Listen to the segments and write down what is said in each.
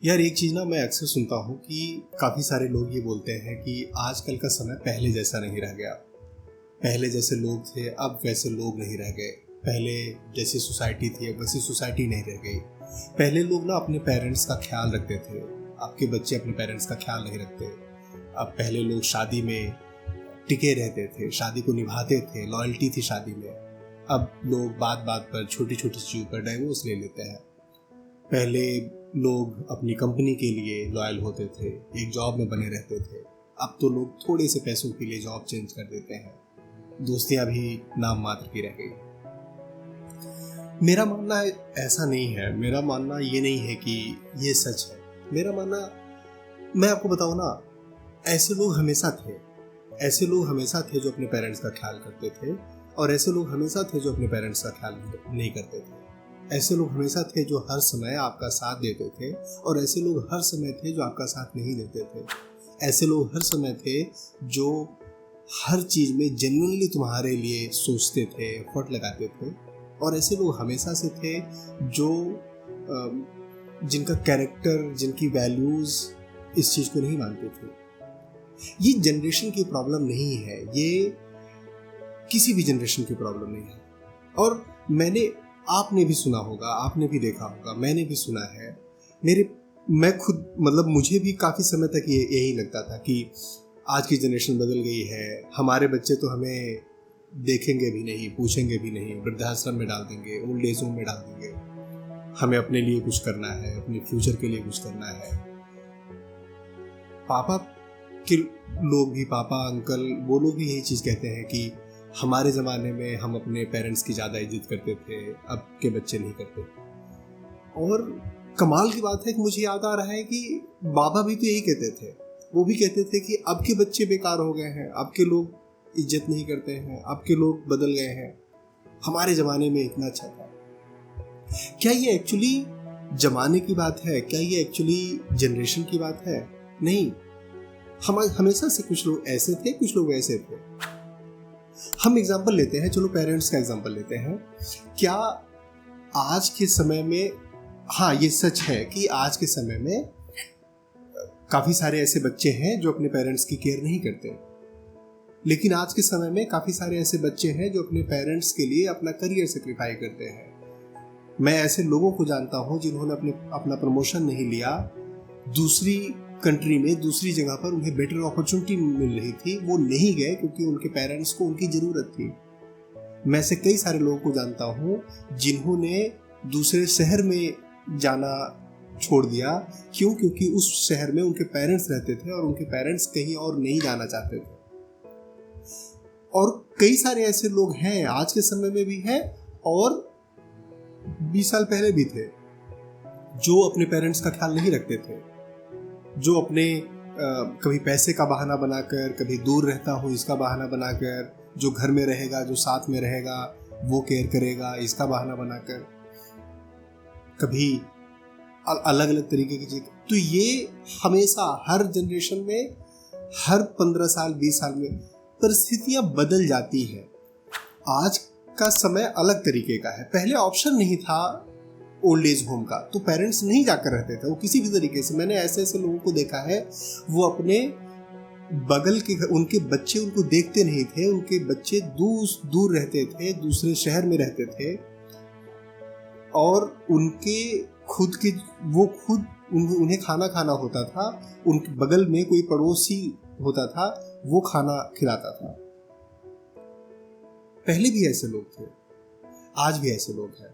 यार एक चीज़ ना मैं अक्सर सुनता हूँ कि काफ़ी सारे लोग ये बोलते हैं कि आजकल का समय पहले जैसा नहीं रह गया। पहले जैसे लोग थे अब वैसे लोग नहीं रह गए। पहले जैसी सोसाइटी थी अब वैसी सोसाइटी नहीं रह गई। पहले लोग ना अपने पेरेंट्स का ख्याल रखते थे, आपके बच्चे अपने पेरेंट्स का ख्याल नहीं रखते। अब पहले लोग शादी में टिके रहते थे, शादी को निभाते थे, लॉयल्टी थी शादी में। अब लोग बात बात पर छोटी छोटी चीज़ों पर डाइवोर्स ले लेते हैं। पहले लोग अपनी कंपनी के लिए लॉयल होते थे, एक जॉब में बने रहते थे। अब तो लोग थोड़े से पैसों के लिए जॉब चेंज कर देते हैं, दोस्तियां भी नाम मात्र की रह गई। मेरा मानना ऐसा नहीं है, मेरा मानना ये नहीं है कि ये सच है। मेरा मानना, मैं आपको बताऊं ना, ऐसे लोग हमेशा थे। ऐसे लोग हमेशा थे जो अपने पेरेंट्स का ख्याल करते थे, और ऐसे लोग हमेशा थे जो अपने पेरेंट्स का ख्याल नहीं करते थे। ऐसे लोग हमेशा थे जो हर समय आपका साथ देते थे, और ऐसे लोग हर समय थे जो आपका साथ नहीं देते थे। ऐसे लोग हर समय थे जो हर चीज़ में जेन्युइनली तुम्हारे लिए सोचते थे, एफर्ट लगाते थे। और ऐसे लोग हमेशा से थे जो जिनका कैरेक्टर, जिनकी वैल्यूज़ इस चीज़ को नहीं मानते थे। ये जनरेशन की प्रॉब्लम नहीं है, ये किसी भी जनरेशन की प्रॉब्लम नहीं है। और आपने भी सुना होगा, आपने भी देखा होगा, मैंने भी सुना है। मैं खुद, मतलब मुझे भी काफ़ी समय तक यही लगता था कि आज की जनरेशन बदल गई है, हमारे बच्चे तो हमें देखेंगे भी नहीं, पूछेंगे भी नहीं, वृद्धाश्रम में डाल देंगे, ओल्ड एज होम में डाल देंगे। हमें अपने लिए कुछ करना है, अपने फ्यूचर के लिए कुछ करना है। पापा के लोग भी, पापा अंकल, वो लोग भी यही चीज़ कहते हैं कि हमारे ज़माने में हम अपने पेरेंट्स की ज़्यादा इज्जत करते थे, अब के बच्चे नहीं करते। और कमाल की बात है कि मुझे याद आ रहा है कि बाबा भी तो यही कहते थे। वो भी कहते थे कि अब के बच्चे बेकार हो गए हैं, अब के लोग इज्जत नहीं करते हैं, अब के लोग बदल गए हैं, हमारे ज़माने में इतना अच्छा था। क्या ये एक्चुअली ज़माने की बात है? क्या ये एक्चुअली जनरेशन की बात है? नहीं। हम हमेशा से कुछ लोग ऐसे थे, कुछ लोग वैसे थे। हम एग्जाम्पल लेते हैं, चलो पेरेंट्स का एग्जाम्पल लेते हैं। क्या आज के समय में, हाँ ये सच है कि आज के समय में काफ़ी सारे ऐसे बच्चे हैं जो अपने पेरेंट्स की केयर नहीं करते, लेकिन आज के समय में काफ़ी सारे ऐसे बच्चे हैं जो अपने पेरेंट्स के लिए अपना करियर सेक्रीफाई करते हैं। मैं ऐसे लोगों को जानता हूँ जिन्होंने अपना प्रमोशन नहीं लिया, दूसरी कंट्री में, दूसरी जगह पर उन्हें बेटर अपॉर्चुनिटी मिल रही थी, वो नहीं गए क्योंकि उनके पेरेंट्स को उनकी ज़रूरत थी। मैं ऐसे कई सारे लोगों को जानता हूँ जिन्होंने दूसरे शहर में जाना छोड़ दिया। क्यों? क्योंकि उस शहर में उनके पेरेंट्स रहते थे और उनके पेरेंट्स कहीं और नहीं जाना चाहते थे। और कई सारे ऐसे लोग हैं, आज के समय में भी हैं और 20 साल पहले भी थे, जो अपने पेरेंट्स का ख्याल नहीं रखते थे, जो अपने कभी पैसे का बहाना बनाकर, कभी दूर रहता हूँ इसका बहाना बनाकर, जो घर में रहेगा, जो साथ में रहेगा वो केयर करेगा इसका बहाना बनाकर, कभी अलग अलग तरीके की चीज। तो ये हमेशा हर जनरेशन में, हर 15 साल 20 साल में परिस्थितियां बदल जाती है। आज का समय अलग तरीके का है। पहले ऑप्शन नहीं था ओल्ड एज होम का, तो पेरेंट्स नहीं जाकर रहते थे वो किसी भी तरीके से। मैंने ऐसे ऐसे लोगों को देखा है, वो अपने बगल के उनके बच्चे उनको देखते नहीं थे, उनके बच्चे दूर रहते थे, दूसरे शहर में रहते थे, और उनके खुद के उन्हें खाना खाना होता था, उनके बगल में कोई पड़ोसी होता था, वो खाना खिलाता था। पहले भी ऐसे लोग थे, आज भी ऐसे लोग हैं,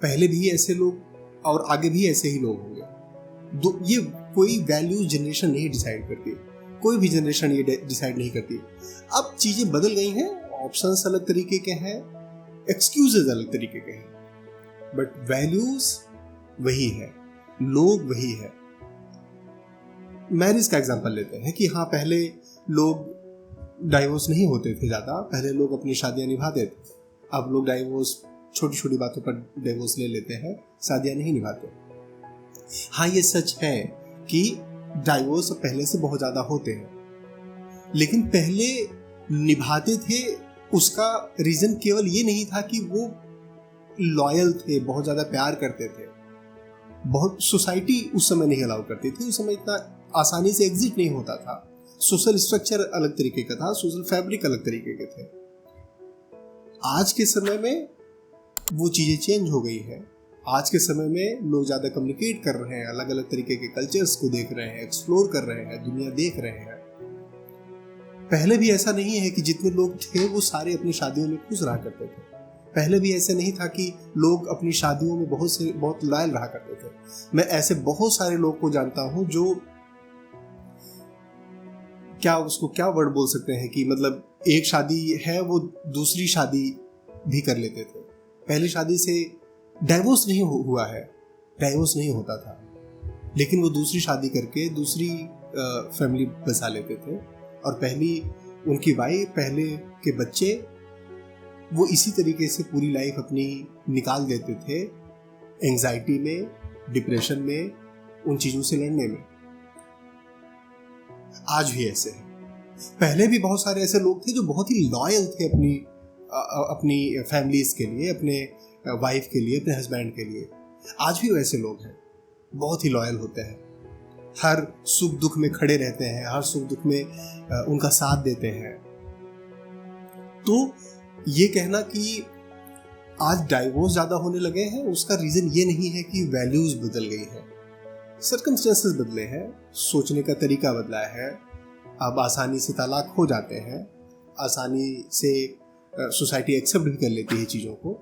पहले भी ऐसे लोग और आगे भी ऐसे ही लोग होंगे। ये कोई वैल्यू जनरेशन नहीं डिसाइड करती, कोई भी जनरेशन ये डिसाइड नहीं करती। अब चीजें बदल गई हैं, ऑप्शंस अलग तरीके के हैं, एक्सक्यूजेज अलग तरीके के हैं, बट वैल्यूज वही है, लोग वही है। मैरिज का एग्जांपल लेते हैं कि हाँ, पहले लोग डाइवोर्स नहीं होते थे ज़्यादा, पहले लोग अपनी शादियां निभाते थे। अब लोग डाइवोर्स, छोटी छोटी बातों पर डिवोर्स ले लेते हैं, शादियां नहीं निभाते। हाँ ये सच है कि डाइवोर्स पहले से बहुत ज़्यादा होते हैं, लेकिन पहले निभाते थे उसका रीज़न केवल ये नहीं था कि वो लॉयल थे, बहुत ज़्यादा प्यार करते थे। बहुत सोसाइटी उस समय नहीं अलाउ करती थी, उस समय इतना आसानी से एग्जिट नहीं होता था, सोशल स्ट्रक्चर अलग तरीके का था, सोशल फैब्रिक अलग तरीके के थे। आज के समय में वो चीज़ें चेंज हो गई हैं। आज के समय में लोग ज़्यादा कम्युनिकेट कर रहे हैं, अलग अलग तरीके के कल्चर्स को देख रहे हैं, एक्सप्लोर कर रहे हैं, दुनिया देख रहे हैं। पहले भी ऐसा नहीं है कि जितने लोग थे वो सारे अपनी शादियों में खुश रहा करते थे। पहले भी ऐसा नहीं था कि लोग अपनी शादियों में बहुत लॉयल रहा करते थे। मैं ऐसे बहुत सारे लोग को जानता हूं जो क्या वर्ड बोल सकते हैं कि मतलब एक शादी है वो दूसरी शादी भी कर लेते थे। पहली शादी से डाइवोर्स नहीं हुआ है, डाइवोर्स नहीं होता था, लेकिन वो दूसरी शादी करके दूसरी फैमिली बसा लेते थे और पहली उनकी वाइफ, पहले के बच्चे, वो इसी तरीके से पूरी लाइफ अपनी निकाल देते थे एंजाइटी में, डिप्रेशन में, उन चीज़ों से लड़ने में। आज भी ऐसे है। पहले भी बहुत सारे ऐसे लोग थे जो बहुत ही लॉयल थे अपनी फैमिलीज के लिए, अपने वाइफ के लिए, अपने हस्बैंड के लिए। आज भी वैसे लोग हैं, बहुत ही लॉयल होते हैं, हर सुख दुख में खड़े रहते हैं, हर सुख दुख में उनका साथ देते हैं। तो ये कहना कि आज डाइवोर्स ज़्यादा होने लगे हैं, उसका रीज़न ये नहीं है कि वैल्यूज़ बदल गई हैं, सर्कमस्टेंसेस बदले हैं, सोचने का तरीका बदला है। अब आसानी से तलाक हो जाते हैं, आसानी से सोसाइटी एक्सेप्ट भी कर लेती है चीज़ों को,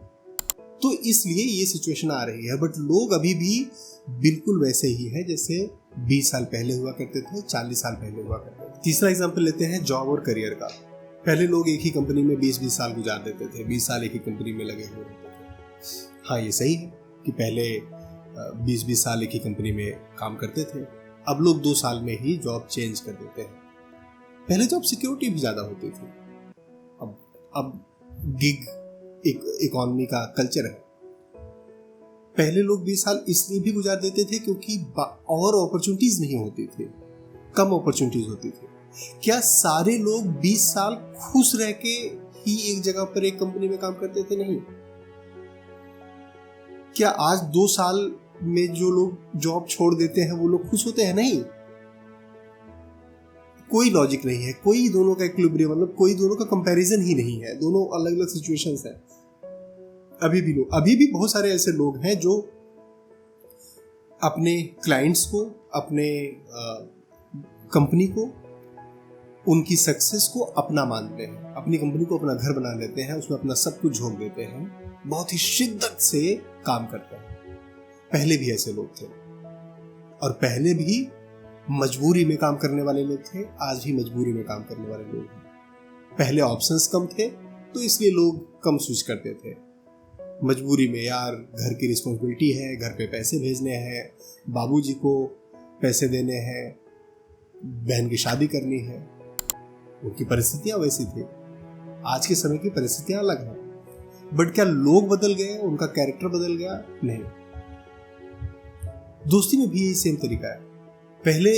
तो इसलिए ये सिचुएशन आ रही है। बट लोग अभी भी बिल्कुल वैसे ही है जैसे 20 साल पहले हुआ करते थे, 40 साल पहले हुआ करते थे। तीसरा एग्जाम्पल लेते हैं जॉब और करियर का। पहले लोग एक ही कंपनी में 20-20 साल गुजार देते थे, 20 साल एक ही कंपनी में लगे हुए रहते थे। हाँ, ये सही है कि पहले 20-20 साल एक ही कंपनी में काम करते थे। अब लोग 2 साल में ही जॉब चेंज कर देते हैं। पहले जॉब सिक्योरिटी भी ज़्यादा होती थी, अब गिग इकोनॉमी का कल्चर है। पहले लोग 20 साल इसलिए भी गुजार देते थे क्योंकि और अपॉर्चुनिटीज नहीं होती थी, कम अपॉर्चुनिटीज होती थी। क्या सारे लोग 20 साल खुश रह के ही एक जगह पर एक कंपनी में काम करते थे? नहीं। क्या आज 2 साल में जो लोग जॉब छोड़ देते हैं वो लोग खुश होते हैं? नहीं। कोई लॉजिक नहीं है, कोई दोनों का इक्विलिब्रियम, मतलब कोई दोनों का कंपैरिजन ही नहीं है, दोनों अलग अलग सिचुएशंस हैं। अभी भी बहुत सारे ऐसे लोग हैं जो अपने क्लाइंट्स को, अपने कंपनी को, उनकी सक्सेस को अपना मानते हैं, अपनी कंपनी को अपना घर बना लेते हैं, उसमें अपना सब कुछ झोंक देते हैं, बहुत ही शिद्दत से काम करते हैं। पहले भी ऐसे लोग थे और पहले भी मजबूरी में काम करने वाले लोग थे, आज भी मजबूरी में काम करने वाले लोग हैं। पहले ऑप्शंस कम थे तो इसलिए लोग कम स्विच करते थे। मजबूरी में यार घर की रिस्पॉन्सिबिलिटी है, घर पे पैसे भेजने हैं, बाबूजी को पैसे देने हैं, बहन की शादी करनी है, उनकी परिस्थितियां वैसी थी। आज के समय की परिस्थितियां अलग हैं। बट क्या लोग बदल गए, उनका कैरेक्टर बदल गया? नहीं। दोस्ती में भी यही सेम तरीका है। पहले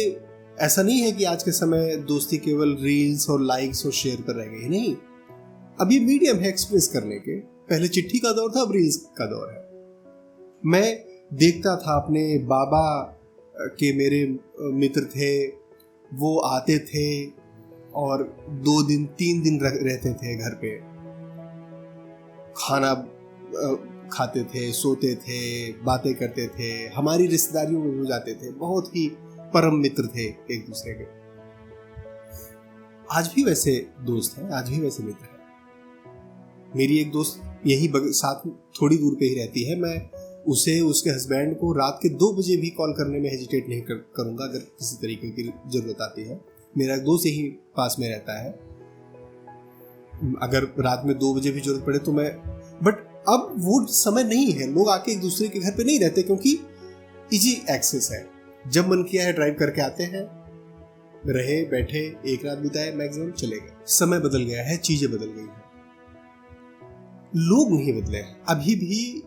ऐसा नहीं है कि आज के समय दोस्ती केवल रील्स और लाइक्स और शेयर पर रह गई, नहीं। अब ये मीडियम है एक्सप्रेस करने के। पहले चिट्ठी का दौर था, अब रील्स का दौर है। मैं देखता था अपने बाबा के, मेरे मित्र थे, वो आते थे और 2 दिन 3 दिन रहते थे घर पे, खाना खाते थे, सोते थे, बातें करते थे, हमारी रिश्तेदारियों में हो जाते थे, बहुत ही परम मित्र थे एक दूसरे के। आज भी वैसे दोस्त हैं, आज भी वैसे मित्र हैं। मेरी एक दोस्त यही साथ थोड़ी दूर पे ही रहती है। मैं उसे, उसके हस्बैंड को रात के 2 बजे भी कॉल करने में हेजिटेट नहीं करूंगा अगर किसी तरीके की जरूरत आती है। मेरा एक दोस्त यही पास में रहता है, अगर रात में 2 बजे भी जरूरत पड़े तो मैं, बट अब वो समय नहीं है, लोग आके एक दूसरे के घर पे नहीं रहते क्योंकि इजी एक्सेस है। जब मन किया है ड्राइव करके आते हैं, रहे, बैठे, एक रात बिताए, मैक्सिमम चले गए। समय बदल गया है, चीजें बदल गई हैं, लोग नहीं बदले हैं। अभी भी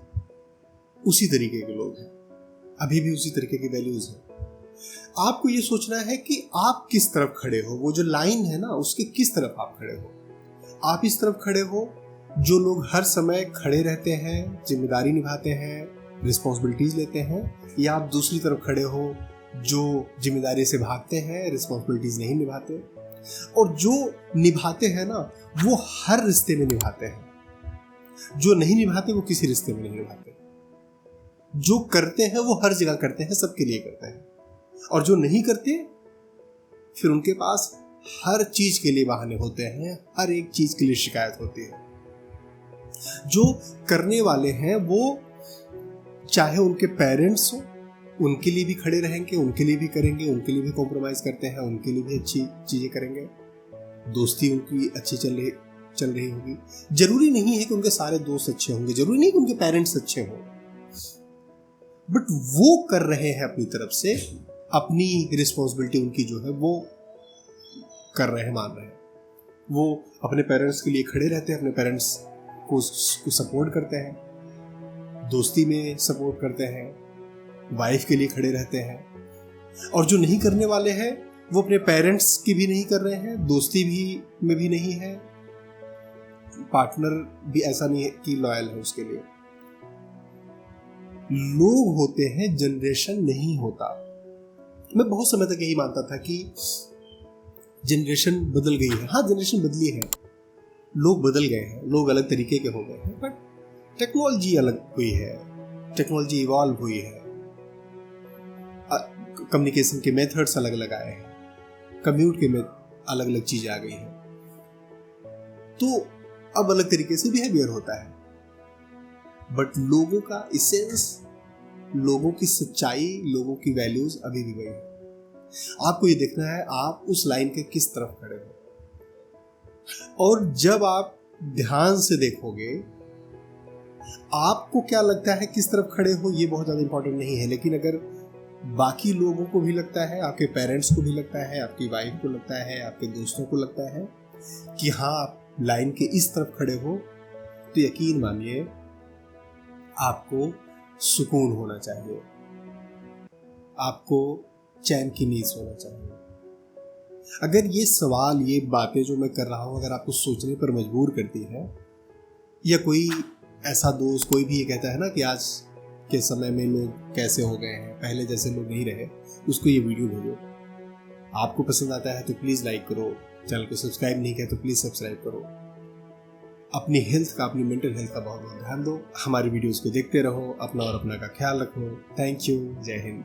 उसी तरीके के लोग हैं, अभी भी उसी तरीके की वैल्यूज हैं। आपको ये सोचना है कि आप किस तरफ खड़े हो, वो जो लाइन है ना उसके किस तरफ आप खड़े हो। आप इस तरफ खड़े हो जो लोग हर समय खड़े रहते हैं, जिम्मेदारी निभाते हैं, रिस्पॉन्सिबिलिटीज लेते हैं, या आप दूसरी तरफ खड़े हो जो जिम्मेदारी से भागते हैं, रिस्पॉन्सिबिलिटीज नहीं निभाते, और जो निभाते हैं ना वो हर रिश्ते में निभाते हैं, जो नहीं निभाते वो किसी रिश्ते में नहीं निभाते, जो करते हैं वो हर जगह करते हैं, सबके लिए करते हैं, और जो नहीं करते फिर उनके पास हर चीज के लिए बहाने होते हैं, हर एक चीज के लिए शिकायत होती है। जो करने वाले हैं वो चाहे उनके पेरेंट्स हो, उनके लिए भी खड़े रहेंगे, उनके लिए भी करेंगे, उनके लिए भी कॉम्प्रोमाइज करते हैं, उनके लिए भी अच्छी चीजें करेंगे, दोस्ती उनकी अच्छी चल रही होगी। जरूरी नहीं है कि उनके सारे दोस्त अच्छे होंगे, जरूरी नहीं कि उनके पेरेंट्स अच्छे हों, बट वो कर रहे हैं अपनी तरफ से, अपनी रिस्पॉन्सिबिलिटी उनकी जो है वो कर रहे हैं, मान रहे हैं। वो अपने पेरेंट्स के लिए खड़े रहते हैं, अपने पेरेंट्स को सपोर्ट करते हैं, दोस्ती में सपोर्ट करते हैं, वाइफ के लिए खड़े रहते हैं। और जो नहीं करने वाले हैं वो अपने पेरेंट्स की भी नहीं कर रहे हैं, दोस्ती भी में भी नहीं है, पार्टनर भी ऐसा नहीं है कि लॉयल है उसके लिए। लोग होते हैं, जनरेशन नहीं होता। मैं बहुत समय तक यही मानता था कि जनरेशन बदल गई है। हाँ, जनरेशन बदली है, लोग बदल गए हैं, लोग अलग तरीके के हो गए हैं, बट टेक्नोलॉजी अलग हुई है, टेक्नोलॉजी इवॉल्व हुई है, कम्युनिकेशन के मेथड्स अलग अलग आए हैं, कम्यूट के में अलग अलग चीजें आ गई हैं, तो अब अलग तरीके से बिहेवियर होता है। बट लोगों का इसेंस, लोगों की सच्चाई, लोगों की वैल्यूज अभी भी वही है। आपको ये देखना है आप उस लाइन के किस तरफ खड़े हो, और जब आप ध्यान से देखोगे आपको क्या लगता है किस तरफ खड़े हो ये बहुत ज्यादा इंपॉर्टेंट नहीं है, लेकिन अगर बाकी लोगों को भी लगता है, आपके पेरेंट्स को भी लगता है, आपकी वाइफ को लगता है, आपके दोस्तों को लगता है कि हाँ आप लाइन के इस तरफ खड़े हो, तो यकीन मानिए आपको सुकून होना चाहिए, आपको चैन की नींद सोना चाहिए। अगर ये सवाल, ये बातें जो मैं कर रहा हूं अगर आपको सोचने पर मजबूर करती है, या कोई ऐसा दोस्त कोई भी ये कहता है ना कि आज के समय में लोग कैसे हो गए हैं, पहले जैसे लोग नहीं रहे, उसको ये वीडियो भेजो। आपको पसंद आता है तो प्लीज लाइक करो, चैनल को सब्सक्राइब नहीं किया तो प्लीज सब्सक्राइब करो। अपनी हेल्थ का, अपनी मेंटल हेल्थ का बहुत बहुत ध्यान दो। हमारी वीडियोस को देखते रहो, अपना और अपना का ख्याल रखो। थैंक यू, जय हिंद।